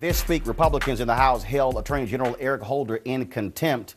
This week, Republicans in the House held Attorney General Eric Holder in contempt.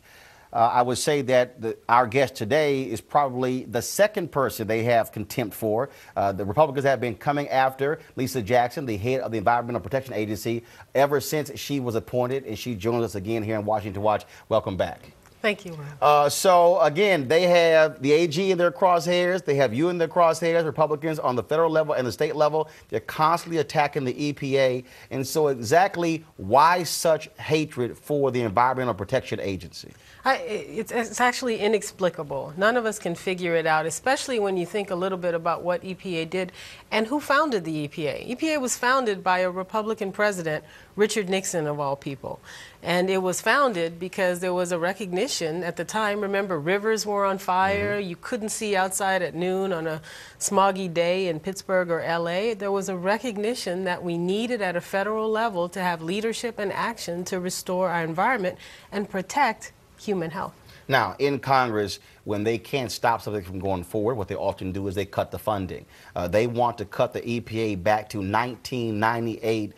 I would say that our guest today is probably the second person they have contempt for. The Republicans have been coming after Lisa Jackson, the head of the Environmental Protection Agency, ever since she was appointed, and she joins us again here in Washington Watch. Welcome back. Thank you, Ron. So, again, they have the AG in their crosshairs. They have you in their crosshairs, Republicans on the federal level and the state level. They're constantly attacking the EPA. And so exactly why such hatred for the Environmental Protection Agency? It's actually inexplicable. None of us can figure it out, especially when you think a little bit about what EPA did and who founded the EPA. EPA was founded by a Republican president, Richard Nixon, of all people. And it was founded because there was a recognition at the time. Remember, rivers were on fire. You couldn't see outside at noon on a smoggy day in Pittsburgh or LA. There was a recognition that we needed at a federal level to have leadership and action to restore our environment and protect human health. Now, in Congress, when they can't stop something from going forward, what they often do is they cut the funding. They want to cut the EPA back to 1998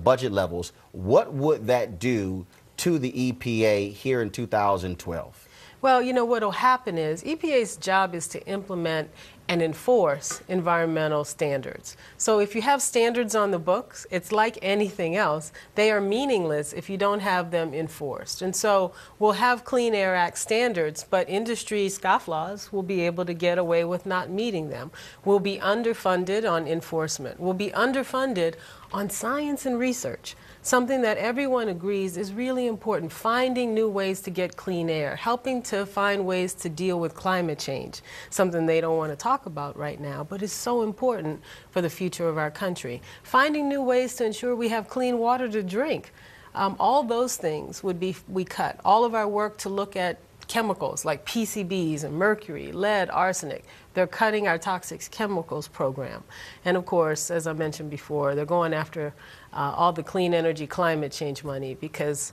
budget levels. What would that do to the EPA here in 2012? Well, you know, what will happen is EPA's job is to implement and enforce environmental standards. So if you have standards on the books, it's like anything else. They are meaningless if you don't have them enforced. And so we'll have Clean Air Act standards, but industry scofflaws will be able to get away with not meeting them. We'll be underfunded on enforcement. We'll be underfunded on science and research, something that everyone agrees is really important, finding new ways to get clean air, helping to find ways to deal with climate change, something they don't want to talk about right now, but is so important for the future of our country. Finding new ways to ensure we have clean water to drink. All those things we cut. All of our work to look at chemicals like PCBs and mercury, lead, arsenic. They're cutting our toxic chemicals program. And of course, as I mentioned before, they're going after all the clean energy climate change money because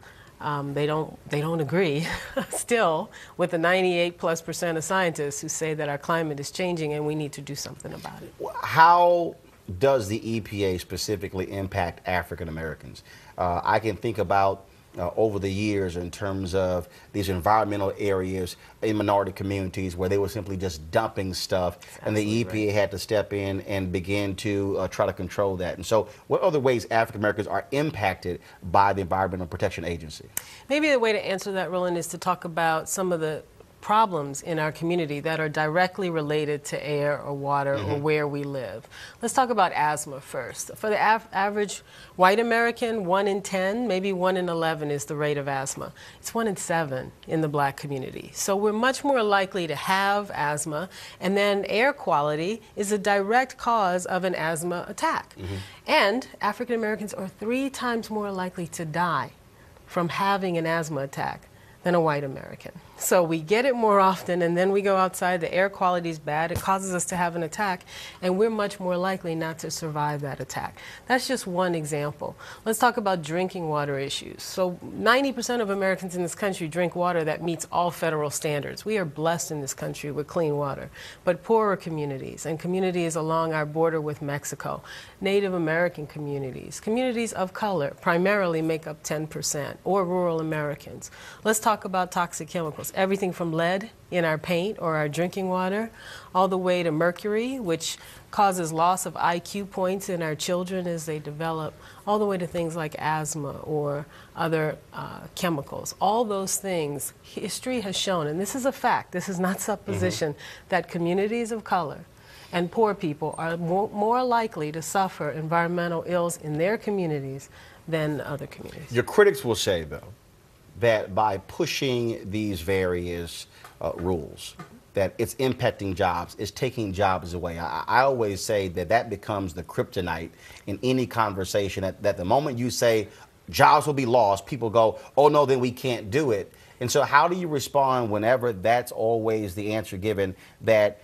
they don't agree still with the 98+% of scientists who say that our climate is changing and we need to do something about it. How does the EPA specifically impact African Americans? I can think about over the years in terms of these environmental areas in minority communities where they were simply just dumping stuff, and the EPA had to step in and begin to try to control that. And so what other ways African Americans are impacted by the Environmental Protection Agency? Maybe the way to answer that, Roland, is to talk about some of the problems in our community that are directly related to air or water or where we live. Let's talk about asthma first. For the average white American, 1 in 10, maybe 1 in 11 is the rate of asthma. It's 1 in 7 in the black community. So we're much more likely to have asthma, and then air quality is a direct cause of an asthma attack. And African Americans are 3 times more likely to die from having an asthma attack than a white American. So we get it more often, and then we go outside, the air quality is bad, it causes us to have an attack, and we're much more likely not to survive that attack. That's just one example. Let's talk about drinking water issues. So 90% of Americans in this country drink water that meets all federal standards. We are blessed in this country with clean water. But poorer communities and communities along our border with Mexico, Native American communities, communities of color primarily make up 10%, or rural Americans. Let's talk about toxic chemicals. Everything from lead in our paint or our drinking water, all the way to mercury, which causes loss of IQ points in our children as they develop, all the way to things like asthma or other chemicals. All those things, history has shown, and this is a fact, this is not supposition, that communities of color and poor people are more likely to suffer environmental ills in their communities than other communities. Your critics will say, though, that by pushing these various rules, that it's impacting jobs, it's taking jobs away. I always say that that becomes the kryptonite in any conversation, that the moment you say jobs will be lost, people go, oh no, then we can't do it. And so how do you respond whenever that's always the answer given, that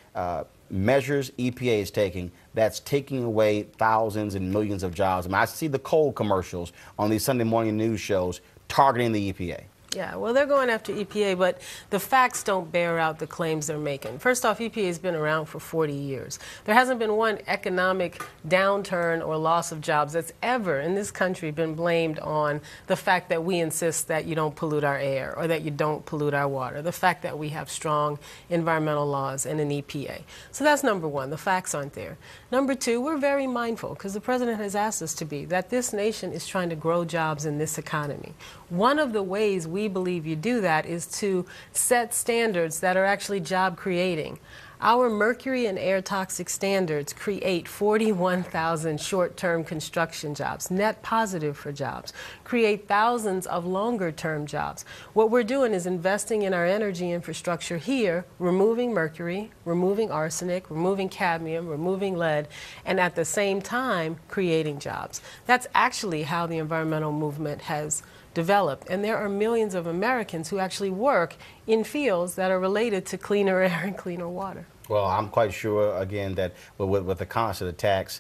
measures EPA is taking, that's taking away thousands and millions of jobs? I mean, I see the coal commercials on these Sunday morning news shows targeting the EPA. Yeah, well, they're going after EPA, but the facts don't bear out the claims they're making. First off, EPA has been around for 40 years. There hasn't been one economic downturn or loss of jobs that's ever in this country been blamed on the fact that we insist that you don't pollute our air or that you don't pollute our water, the fact that we have strong environmental laws and an EPA. So that's number one. The facts aren't there. Number two, we're very mindful, because the president has asked us to be, that this nation is trying to grow jobs in this economy. One of the ways we believe you do that is to set standards that are actually job creating. Our mercury and air toxic standards create 41,000 short-term construction jobs, net positive for jobs, create thousands of longer-term jobs. What we're doing is investing in our energy infrastructure here, removing mercury, removing arsenic, removing cadmium, removing lead, and at the same time creating jobs. That's actually how the environmental movement has developed. And there are millions of Americans who actually work in fields that are related to cleaner air and cleaner water. Well, I'm quite sure, again, that with the constant attacks,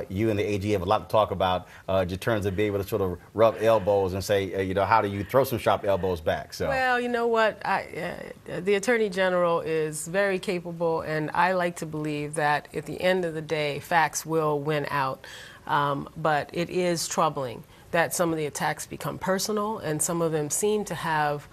you and the AG have a lot to talk about in terms of being able to sort of rub elbows and say, you know, how do you throw some sharp elbows back? So. Well, you know what? The Attorney General is very capable, and I like to believe that at the end of the day, facts will win out. But it is troubling that some of the attacks become personal, and some of them seem to have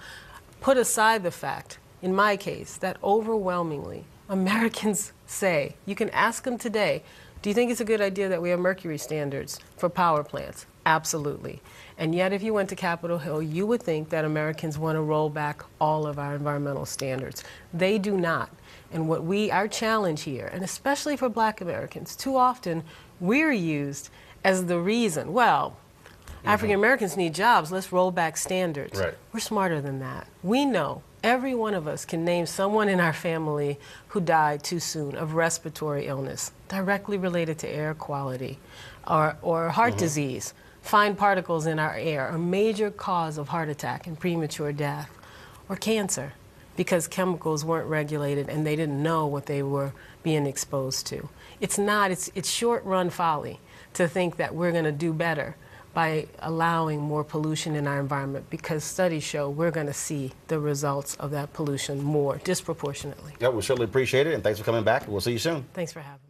put aside the fact, in my case, that overwhelmingly Americans say, you can ask them today, do you think it's a good idea that we have mercury standards for power plants? Absolutely. And yet if you went to Capitol Hill, you would think that Americans want to roll back all of our environmental standards. They do not. And our challenge here, and especially for Black Americans, too often we're used as the reason, well, African Americans need jobs, let's roll back standards. Right. We're smarter than that. We know, every one of us can name someone in our family who died too soon of respiratory illness, directly related to air quality, or heart disease. Fine particles in our air, a major cause of heart attack and premature death, or cancer, because chemicals weren't regulated and they didn't know what they were being exposed to. It's short-run folly to think that we're going to do better by allowing more pollution in our environment, because studies show we're going to see the results of that pollution more disproportionately. Yeah, we certainly appreciate it, and thanks for coming back. We'll see you soon. Thanks for having me.